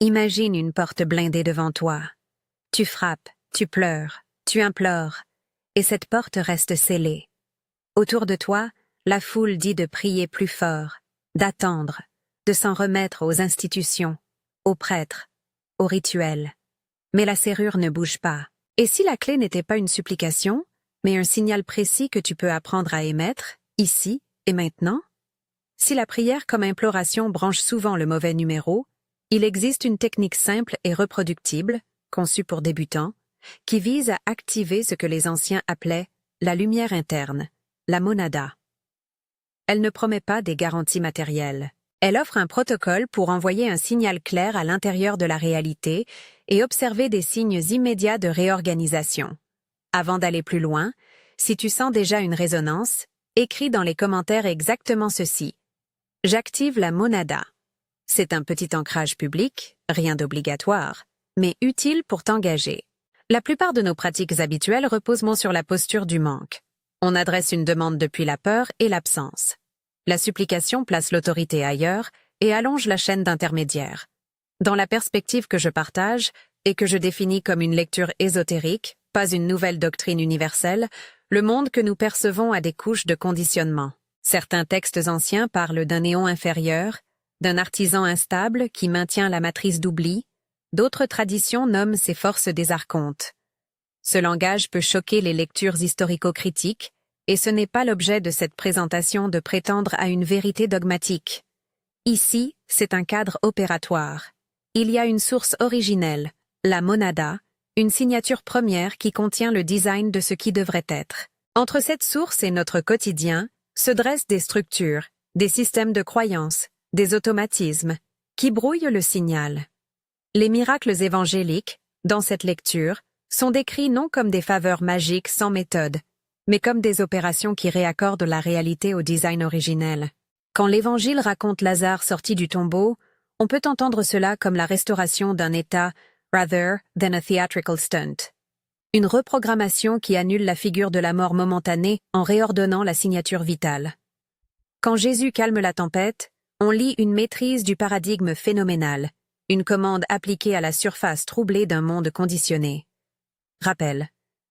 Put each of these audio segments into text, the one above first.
Imagine une porte blindée devant toi. Tu frappes, tu pleures, tu implores, et cette porte reste scellée. Autour de toi, la foule dit de prier plus fort, d'attendre, de s'en remettre aux institutions, aux prêtres, aux rituels. Mais la serrure ne bouge pas. Et si la clé n'était pas une supplication, mais un signal précis que tu peux apprendre à émettre, ici et maintenant? Si la prière comme imploration branche souvent le mauvais numéro, il existe une technique simple et reproductible, conçue pour débutants, qui vise à activer ce que les anciens appelaient la lumière interne, la monada. Elle ne promet pas des garanties matérielles. Elle offre un protocole pour envoyer un signal clair à l'intérieur de la réalité et observer des signes immédiats de réorganisation. Avant d'aller plus loin, si tu sens déjà une résonance, écris dans les commentaires exactement ceci. J'active la monada. C'est un petit ancrage public, rien d'obligatoire, mais utile pour t'engager. La plupart de nos pratiques habituelles reposent sur la posture du manque. On adresse une demande depuis la peur et l'absence. La supplication place l'autorité ailleurs et allonge la chaîne d'intermédiaires. Dans la perspective que je partage, et que je définis comme une lecture ésotérique, pas une nouvelle doctrine universelle, le monde que nous percevons a des couches de conditionnement. Certains textes anciens parlent d'un néon inférieur, d'un artisan instable qui maintient la matrice d'oubli, d'autres traditions nomment ces forces des archontes. Ce langage peut choquer les lectures historico-critiques, et ce n'est pas l'objet de cette présentation de prétendre à une vérité dogmatique. Ici, c'est un cadre opératoire. Il y a une source originelle, la monada, une signature première qui contient le design de ce qui devrait être. Entre cette source et notre quotidien, se dressent des structures, des systèmes de croyances, des automatismes, qui brouillent le signal. Les miracles évangéliques, dans cette lecture, sont décrits non comme des faveurs magiques sans méthode, mais comme des opérations qui réaccordent la réalité au design originel. Quand l'Évangile raconte Lazare sorti du tombeau, on peut entendre cela comme la restauration d'un état rather than a theatrical stunt. Une reprogrammation qui annule la figure de la mort momentanée en réordonnant la signature vitale. Quand Jésus calme la tempête, on lit une maîtrise du paradigme phénoménal, une commande appliquée à la surface troublée d'un monde conditionné. Rappel.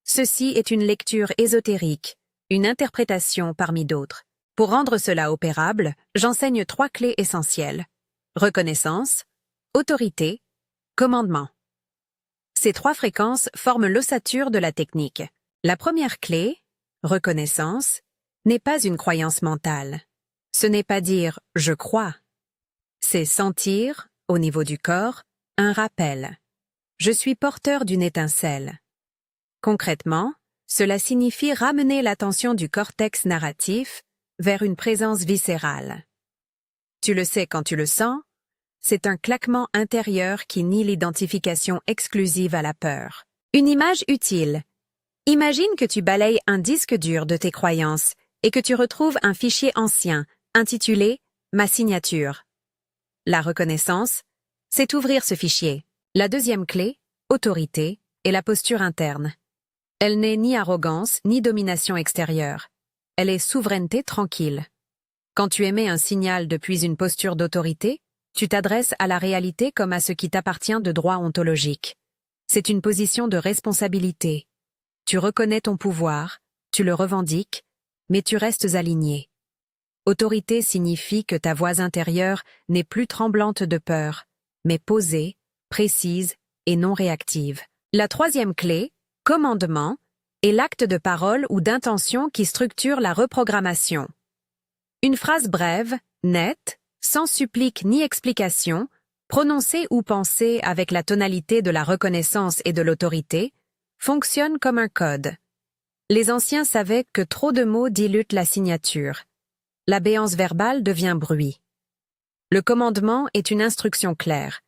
Ceci est une lecture ésotérique, une interprétation parmi d'autres. Pour rendre cela opérable, j'enseigne 3 clés essentielles. Reconnaissance, autorité, commandement. Ces 3 fréquences forment l'ossature de la technique. La première clé, reconnaissance, n'est pas une croyance mentale. Ce n'est pas dire « je crois ». C'est sentir, au niveau du corps, un rappel. Je suis porteur d'une étincelle. Concrètement, cela signifie ramener l'attention du cortex narratif vers une présence viscérale. Tu le sais quand tu le sens, c'est un claquement intérieur qui nie l'identification exclusive à la peur. Une image utile. Imagine que tu balayes un disque dur de tes croyances et que tu retrouves un fichier ancien, intitulé « Ma signature ». La reconnaissance, c'est ouvrir ce fichier. La deuxième clé, autorité, est la posture interne. Elle n'est ni arrogance, ni domination extérieure. Elle est souveraineté tranquille. Quand tu émets un signal depuis une posture d'autorité, tu t'adresses à la réalité comme à ce qui t'appartient de droit ontologique. C'est une position de responsabilité. Tu reconnais ton pouvoir, tu le revendiques, mais tu restes aligné. Autorité signifie que ta voix intérieure n'est plus tremblante de peur, mais posée, précise et non réactive. La troisième clé, commandement, est l'acte de parole ou d'intention qui structure la reprogrammation. Une phrase brève, nette, sans supplique ni explication, prononcée ou pensée avec la tonalité de la reconnaissance et de l'autorité, fonctionne comme un code. Les anciens savaient que trop de mots dilutent la signature. La béance verbale devient bruit. Le commandement est une instruction claire.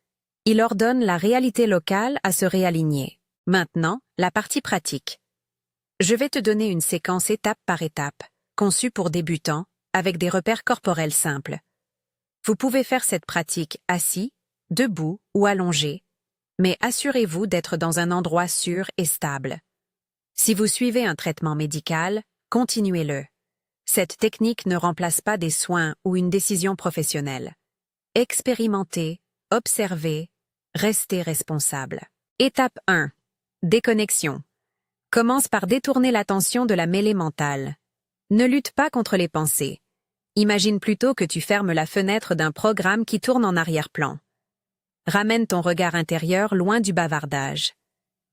Il ordonne la réalité locale à se réaligner. Maintenant, la partie pratique. Je vais te donner une séquence étape par étape, conçue pour débutants, avec des repères corporels simples. Vous pouvez faire cette pratique assis, debout ou allongé, mais assurez-vous d'être dans un endroit sûr et stable. Si vous suivez un traitement médical, continuez-le. Cette technique ne remplace pas des soins ou une décision professionnelle. Expérimentez, observez, Restez responsable. Étape 1. Déconnexion. Commence par détourner l'attention de la mêlée mentale. Ne lutte pas contre les pensées. Imagine plutôt que tu fermes la fenêtre d'un programme qui tourne en arrière-plan. Ramène ton regard intérieur loin du bavardage.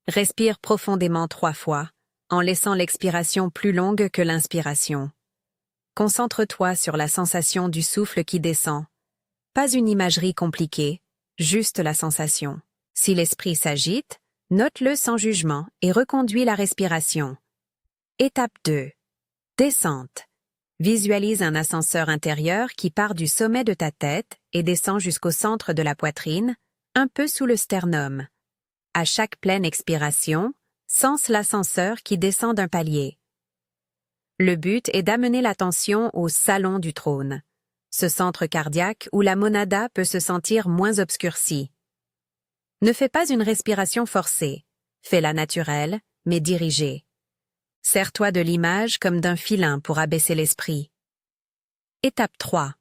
Respire profondément 3 fois, en laissant l'expiration plus longue que l'inspiration. Concentre-toi sur la sensation du souffle qui descend. Pas une imagerie compliquée, juste la sensation. Si l'esprit s'agite, note-le sans jugement et reconduis la respiration. Étape 2. Descente. Visualise un ascenseur intérieur qui part du sommet de ta tête et descend jusqu'au centre de la poitrine, un peu sous le sternum. À chaque pleine expiration, sens l'ascenseur qui descend d'un palier. Le but est d'amener l'attention au salon du trône, ce centre cardiaque où la monada peut se sentir moins obscurcie. Ne fais pas une respiration forcée, fais-la naturelle, mais dirigée. Sers-toi de l'image comme d'un filin pour abaisser l'esprit. Étape 3.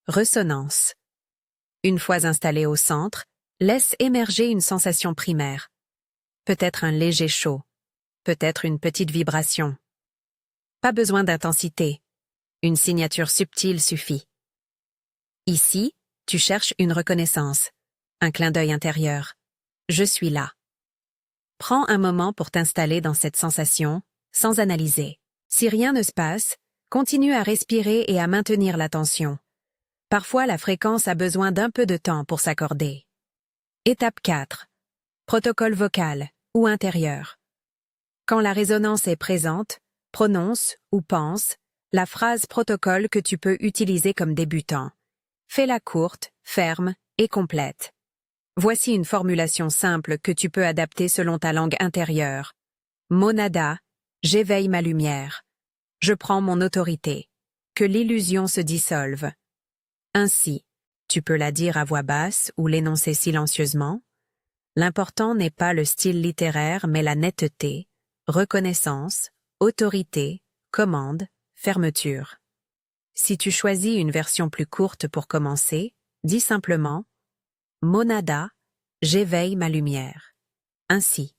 Ressonance. Une fois installé au centre, laisse émerger une sensation primaire. Peut-être un léger chaud, peut-être une petite vibration. Pas besoin d'intensité. Une signature subtile suffit. Ici, tu cherches une reconnaissance, un clin d'œil intérieur. Je suis là. Prends un moment pour t'installer dans cette sensation, sans analyser. Si rien ne se passe, continue à respirer et à maintenir l'attention. Parfois, la fréquence a besoin d'un peu de temps pour s'accorder. Étape 4. Protocole vocal ou intérieur. Quand la résonance est présente, prononce ou pense la phrase protocole que tu peux utiliser comme débutant. Fais-la courte, ferme et complète. Voici une formulation simple que tu peux adapter selon ta langue intérieure. Monada, j'éveille ma lumière. Je prends mon autorité. Que l'illusion se dissolve. Ainsi, tu peux la dire à voix basse ou l'énoncer silencieusement. L'important n'est pas le style littéraire mais la netteté, reconnaissance, autorité, commande, fermeture. Si tu choisis une version plus courte pour commencer, dis simplement « Monada, j'éveille ma lumière ». Ainsi.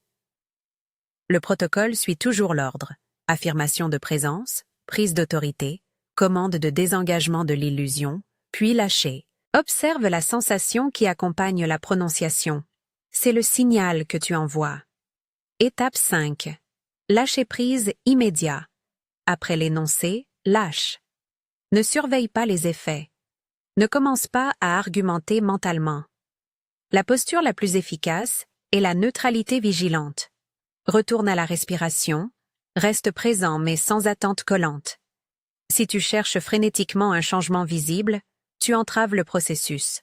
Le protocole suit toujours l'ordre. Affirmation de présence, prise d'autorité, commande de désengagement de l'illusion, puis lâcher. Observe la sensation qui accompagne la prononciation. C'est le signal que tu envoies. Étape 5. Lâcher prise immédiat. Après l'énoncé, lâche. Ne surveille pas les effets. Ne commence pas à argumenter mentalement. La posture la plus efficace est la neutralité vigilante. Retourne à la respiration, reste présent mais sans attente collante. Si tu cherches frénétiquement un changement visible, tu entraves le processus.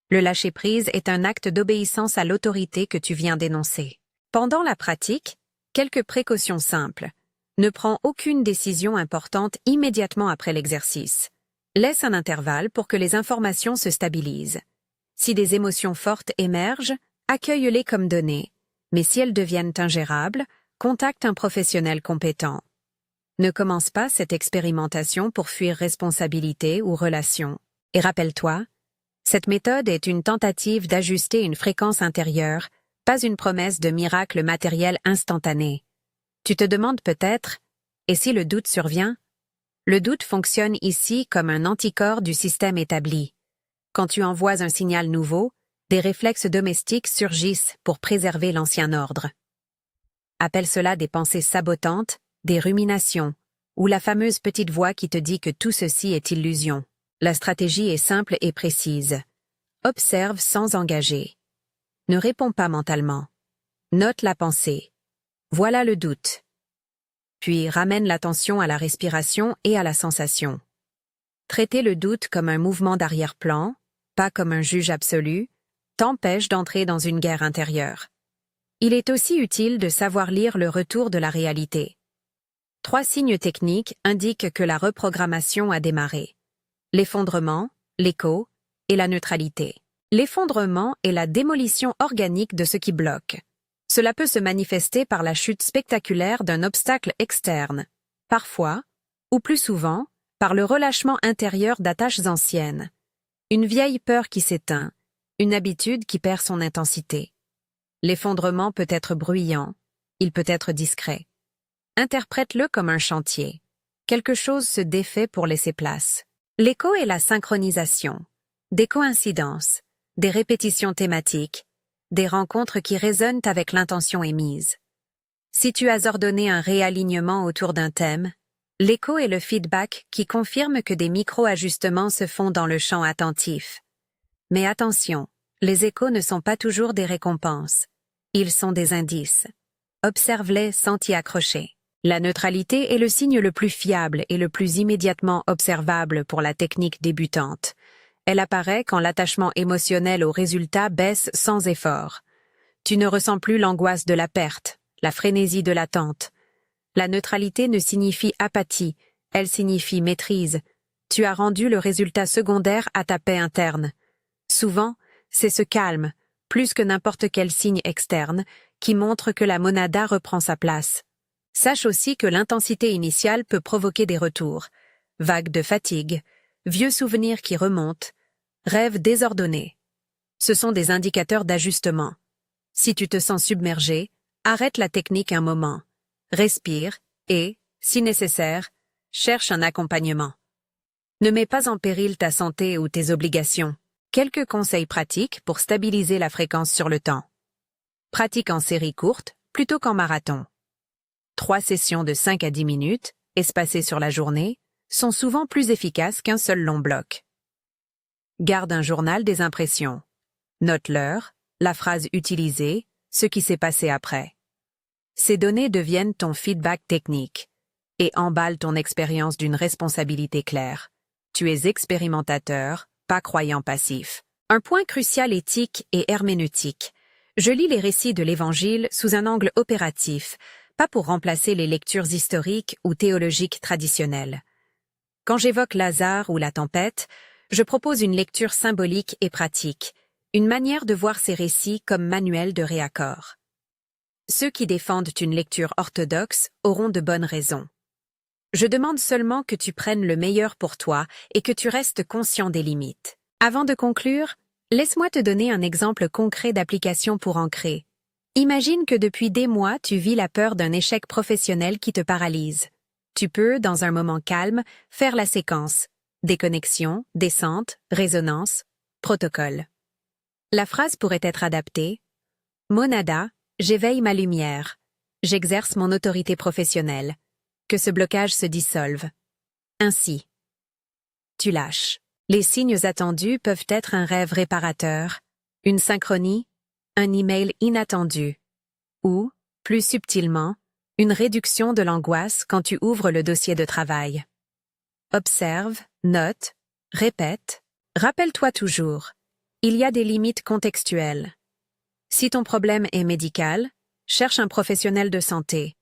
Le lâcher-prise est un acte d'obéissance à l'autorité que tu viens d'énoncer. Pendant la pratique, quelques précautions simples. Ne prends aucune décision importante immédiatement après l'exercice. Laisse un intervalle pour que les informations se stabilisent. Si des émotions fortes émergent, accueille-les comme données. Mais si elles deviennent ingérables, contacte un professionnel compétent. Ne commence pas cette expérimentation pour fuir responsabilité ou relation. Et rappelle-toi, cette méthode est une tentative d'ajuster une fréquence intérieure, pas une promesse de miracle matériel instantané. Tu te demandes peut-être, et si le doute survient? Le doute fonctionne ici comme un anticorps du système établi. Quand tu envoies un signal nouveau, des réflexes domestiques surgissent pour préserver l'ancien ordre. Appelle cela des pensées sabotantes, des ruminations, ou la fameuse petite voix qui te dit que tout ceci est illusion. La stratégie est simple et précise. Observe sans engager. Ne réponds pas mentalement. Note la pensée. Voilà le doute. Puis ramène l'attention à la respiration et à la sensation. Traiter le doute comme un mouvement d'arrière-plan, pas comme un juge absolu, t'empêche d'entrer dans une guerre intérieure. Il est aussi utile de savoir lire le retour de la réalité. 3 signes techniques indiquent que la reprogrammation a démarré. L'effondrement, l'écho et la neutralité. L'effondrement est la démolition organique de ce qui bloque. Cela peut se manifester par la chute spectaculaire d'un obstacle externe, parfois, ou plus souvent, par le relâchement intérieur d'attaches anciennes. Une vieille peur qui s'éteint, une habitude qui perd son intensité. L'effondrement peut être bruyant, il peut être discret. Interprète-le comme un chantier. Quelque chose se défait pour laisser place. L'écho est la synchronisation, des coïncidences, des répétitions thématiques, des rencontres qui résonnent avec l'intention émise. Si tu as ordonné un réalignement autour d'un thème, l'écho est le feedback qui confirme que des micro-ajustements se font dans le champ attentif. Mais attention, les échos ne sont pas toujours des récompenses. Ils sont des indices. Observe-les sans t'y accrocher. La neutralité est le signe le plus fiable et le plus immédiatement observable pour la technique débutante. Elle apparaît quand l'attachement émotionnel au résultat baisse sans effort. Tu ne ressens plus l'angoisse de la perte, la frénésie de l'attente. La neutralité ne signifie apathie, elle signifie maîtrise. Tu as rendu le résultat secondaire à ta paix interne. Souvent, c'est ce calme, plus que n'importe quel signe externe, qui montre que la monada reprend sa place. Sache aussi que l'intensité initiale peut provoquer des retours. Vagues de fatigue, vieux souvenirs qui remontent, rêves désordonnés. Ce sont des indicateurs d'ajustement. Si tu te sens submergé, arrête la technique un moment. Respire et, si nécessaire, cherche un accompagnement. Ne mets pas en péril ta santé ou tes obligations. Quelques conseils pratiques pour stabiliser la fréquence sur le temps. Pratique en série courte plutôt qu'en marathon. 3 sessions de 5 à 10 minutes, espacées sur la journée, sont souvent plus efficaces qu'un seul long bloc. Garde un journal des impressions. Note l'heure, la phrase utilisée, ce qui s'est passé après. Ces données deviennent ton feedback technique et emballent ton expérience d'une responsabilité claire. Tu es expérimentateur, pas croyant passif. Un point crucial éthique et herméneutique. Je lis les récits de l'Évangile sous un angle opératif, pas pour remplacer les lectures historiques ou théologiques traditionnelles. Quand j'évoque Lazare ou la tempête, je propose une lecture symbolique et pratique, une manière de voir ces récits comme manuel de réaccord. Ceux qui défendent une lecture orthodoxe auront de bonnes raisons. Je demande seulement que tu prennes le meilleur pour toi et que tu restes conscient des limites. Avant de conclure, laisse-moi te donner un exemple concret d'application pour ancrer. Imagine que depuis des mois, tu vis la peur d'un échec professionnel qui te paralyse. Tu peux, dans un moment calme, faire la séquence. Déconnexion, descente, résonance, protocole. La phrase pourrait être adaptée. Monada, j'éveille ma lumière. J'exerce mon autorité professionnelle. Que ce blocage se dissolve. Ainsi. Tu lâches. Les signes attendus peuvent être un rêve réparateur, une synchronie, un email inattendu, ou, plus subtilement, une réduction de l'angoisse quand tu ouvres le dossier de travail. Observe, note, répète, rappelle-toi toujours. Il y a des limites contextuelles. Si ton problème est médical, cherche un professionnel de santé.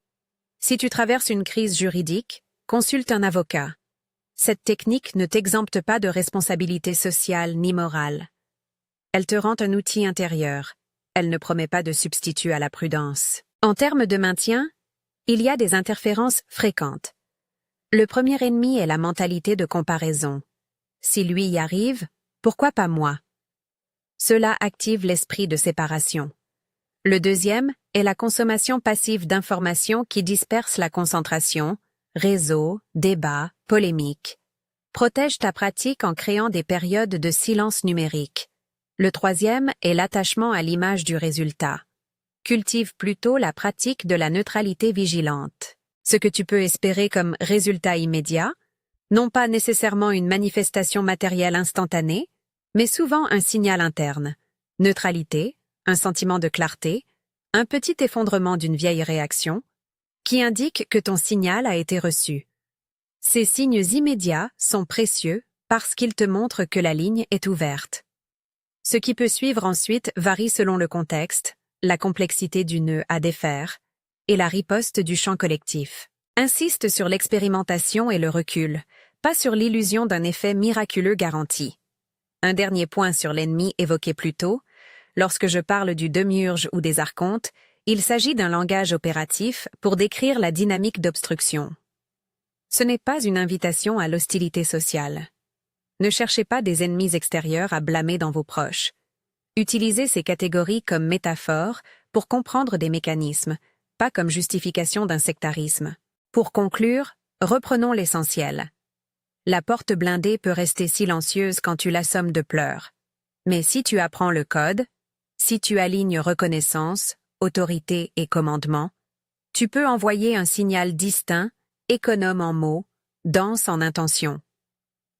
Si tu traverses une crise juridique, consulte un avocat. Cette technique ne t'exempte pas de responsabilité sociale ni morale. Elle te rend un outil intérieur. Elle ne promet pas de substitut à la prudence. En termes de maintien, il y a des interférences fréquentes. Le premier ennemi est la mentalité de comparaison. Si lui y arrive, pourquoi pas moi? Cela active l'esprit de séparation. Le deuxième est la consommation passive d'informations qui dispersent la concentration, réseaux, débats, polémiques. Protège ta pratique en créant des périodes de silence numérique. Le troisième est l'attachement à l'image du résultat. Cultive plutôt la pratique de la neutralité vigilante. Ce que tu peux espérer comme résultat immédiat, non pas nécessairement une manifestation matérielle instantanée, mais souvent un signal interne. Neutralité, un sentiment de clarté, un petit effondrement d'une vieille réaction, qui indique que ton signal a été reçu. Ces signes immédiats sont précieux parce qu'ils te montrent que la ligne est ouverte. Ce qui peut suivre ensuite varie selon le contexte, la complexité du nœud à défaire et la riposte du champ collectif. Insiste sur l'expérimentation et le recul, pas sur l'illusion d'un effet miraculeux garanti. Un dernier point sur l'ennemi évoqué plus tôt, lorsque je parle du démiurge ou des archontes, il s'agit d'un langage opératif pour décrire la dynamique d'obstruction. Ce n'est pas une invitation à l'hostilité sociale. Ne cherchez pas des ennemis extérieurs à blâmer dans vos proches. Utilisez ces catégories comme métaphores pour comprendre des mécanismes, pas comme justification d'un sectarisme. Pour conclure, reprenons l'essentiel. La porte blindée peut rester silencieuse quand tu l'assommes de pleurs. Mais si tu apprends le code, si tu alignes reconnaissance, autorité et commandement, tu peux envoyer un signal distinct, économe en mots, dense en intention.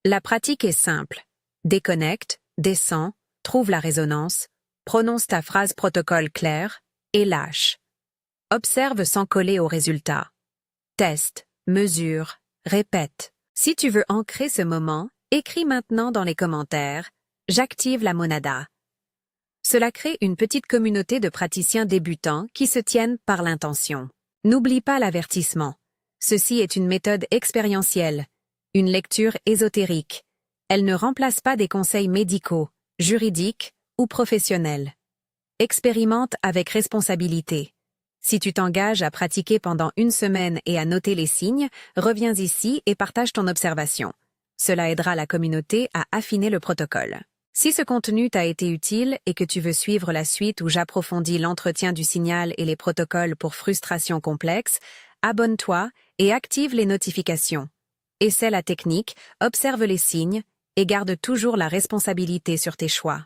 La pratique est simple. Déconnecte, descends, trouve la résonance, prononce ta phrase protocole claire et lâche. Observe sans coller au résultat. Teste, mesure, répète. Si tu veux ancrer ce moment, écris maintenant dans les commentaires « J'active la monada ». Cela crée une petite communauté de praticiens débutants qui se tiennent par l'intention. N'oublie pas l'avertissement. Ceci est une méthode expérientielle, une lecture ésotérique. Elle ne remplace pas des conseils médicaux, juridiques ou professionnels. Expérimente avec responsabilité. Si tu t'engages à pratiquer pendant une semaine et à noter les signes, reviens ici et partage ton observation. Cela aidera la communauté à affiner le protocole. Si ce contenu t'a été utile et que tu veux suivre la suite où j'approfondis l'entretien du signal et les protocoles pour frustration complexe, abonne-toi et active les notifications. Essaie la technique, observe les signes et garde toujours la responsabilité sur tes choix.